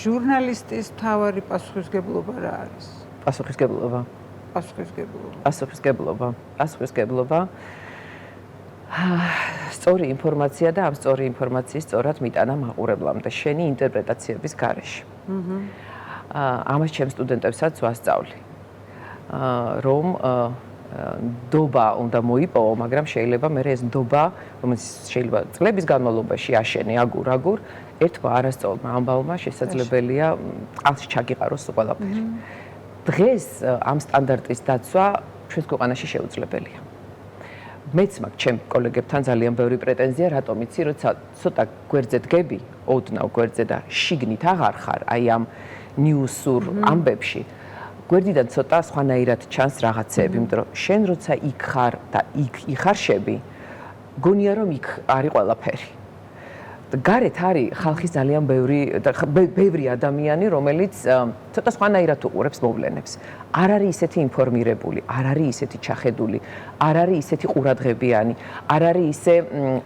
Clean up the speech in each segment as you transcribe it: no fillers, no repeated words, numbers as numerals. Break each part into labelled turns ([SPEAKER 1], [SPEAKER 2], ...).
[SPEAKER 1] ჟურნალისტის მთავარი პასუხისმგებლობა რა არის?
[SPEAKER 2] პასუხისმგებლობა. სწორი ინფორმაცია და ამ სწორი ინფორმაციის სწორად მიტანა მაყურებლამდე შენი ინტერპრეტაციების გარეშე. ამას ჩემ სტუდენტებსაც ვასწავლი. რომ ნდობა უნდა მოიპოვო, მაგრამ შეიძლება მე ეს ნდობა, რომელიც შეიძლება წლების განმავლობაში აშენე აგურ, ერთმა არასწორმა ამბავმა შესაძლებელია წყალში ჩაგიყაროს ყველაფერი. დღეს ამ სტანდარტის დაცვა ჩვენს ქვეყანაში შეუძლებელია. მეც მაქვს ჩემ კოლეგებთან ძალიან ბევრი პრეტენზია, რატომ იცი, როცა ცოტა გვერდზე დგები, ოდნავ გვერდზე და შიგნით აღარ ხარ, აი ამ ნიუსურ ამბებში. გვერდიდან ცოტა სხვანაირად ჩანს რაღაცეები, იმიტომ რომ შენ როცა იქ ხარ და იქ იხარშები, გონია რომ იქ არის ყველაფერი. გარეთ არის ხალხის ძალიან ბევრი ადამიანი, რომელიც ცოტა სხვანაირად უყურებს მოვლენებს. არ არის ისეთი ინფორმირებული, არ არის ისეთი ჩახედული, არ არის ისეთი ყურადღებიანი, არ არის ისე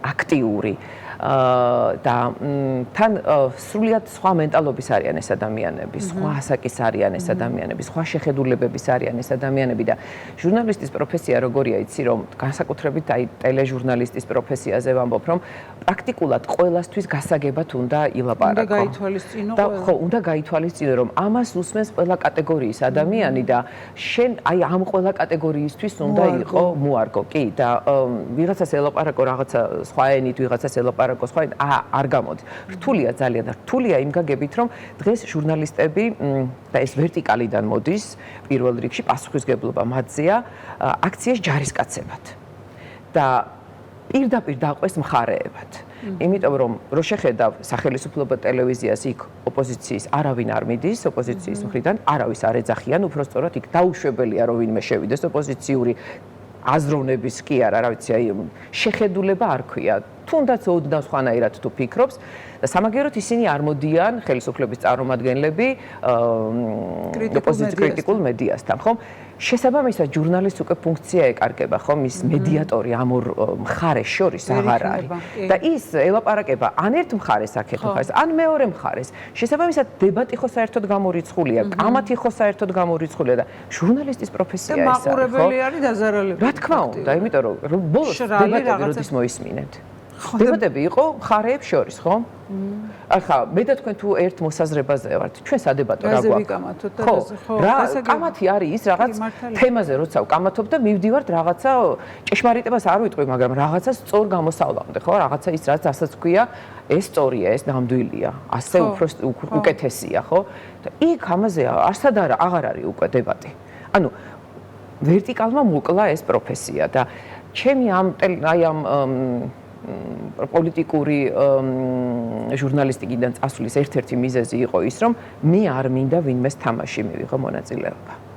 [SPEAKER 2] აქტიური. და თან სრულიად სხვა მენტალობის არიან ეს ადამიანები, სხვა ასაკის არიან ეს ადამიანები, სხვა შეხედულებების არიან ეს ადამიანები და ჟურნალისტის პროფესია როგორია იცი რომ განსაკუთრებით აი ტელეჟურნალისტის პროფესიაზე ვამბობ რომ პრაქტიკულად ყველასთვის გასაგებად უნდა ილაპარაკო.
[SPEAKER 1] უნდა გაითვალისწინო ყველა.
[SPEAKER 2] ხო, უნდა გაითვალისწინო რომ ამას უსმენს ყველა კატეგორიის ადამიანი და შენ აი ამ ყველა კატეგორიისთვის უნდა იყო მოარგო. კი და ვიღაცას ელაპარაკო რაღაცა სხვა ენით, ვიღაცას ელაპარაკო არ გამოდის. რთულია ძალიან და რთულია იმ გაგებით, რომ დღეს ჟურნალისტები და ეს ვერტიკალიდან მოდის, პირველ რიგში პასუხისმგებლობა მათზეა, აქციეს ჯარისკაცებად. და პირდაპირ დაყვეს მხარეებად. იმიტომ რომ შეხედავ სახელმწიფო ტელევიზიას იქ ოპოზიციის არავინ არ მიდის, ოპოზიციის მხრიდან არავის არ ეძახიან, უბრალოდ იქ დაუშვებელია რომ ვინმე შევიდეს ოპოზიციური აზროვნების კი არა, რა ვიცი, აი შეხედულება არ ქვია. თუნდაც ოდნავ სხვანაირად თუ ფიქრობს და სამაგეროთ ისინი არ მოდიან ხელისუფლების წარმომადგენლები კრიტიკულ მედიასთან, ხომ? შესაბამისად ჟურნალისტს უკვე ფუნქცია ეკარგება, ხომ? ის მედიატორი ამ ორ მხარეს შორის აღარ არის. და ის ელაპარაკება ან ერთ მხარეს აკეთებს, ან მეორე მხარეს. შესაბამისად დებატი ხო საერთოდ გამორიცხულია, კამათი ხო საერთოდ გამორიცხულია და ჟურნალისტის პროფესია ეს არის, ხო?
[SPEAKER 1] მაყურებელი არის დაზარალებული.
[SPEAKER 2] რა თქმა უნდა, იმიტომ რომ ბოლოს დებატები როდის მოისმინეთ? დებატები იყო მხარეებს შორის, ხო? ახლა მე და თქვენ თუ ერთ მოსაზრებაზე ვართ, ჩვენ სადებატო რა
[SPEAKER 1] გვაქვს?
[SPEAKER 2] ხო, რა კამათი არის ის რაღაც თემაზე როცა ვკამათობ და მივდივართ რაღაცა ჭეშმარიტებას არ ვიტყვი, მაგრამ რაღაცა სწორ გამოსავლამდე, ხო? რაღაცა ის რაც ასაც ქვია, ეს სწორია, ეს ნამდვილია, ასე უფრო უკეთესია, ხო? და იქ ამაზე არსად აღარ არის უკვე დებატი. ანუ ვერტიკალმა მოკლა ეს პროფესია და ჩემი აი ამ პოლიტიკური ჟურნალისტიკიდან წასვლის ერთ-ერთი მიზეზი იყო ის, რომ მე არ მინდა ვინმეს თამაში მივიღო მონაწილეობა.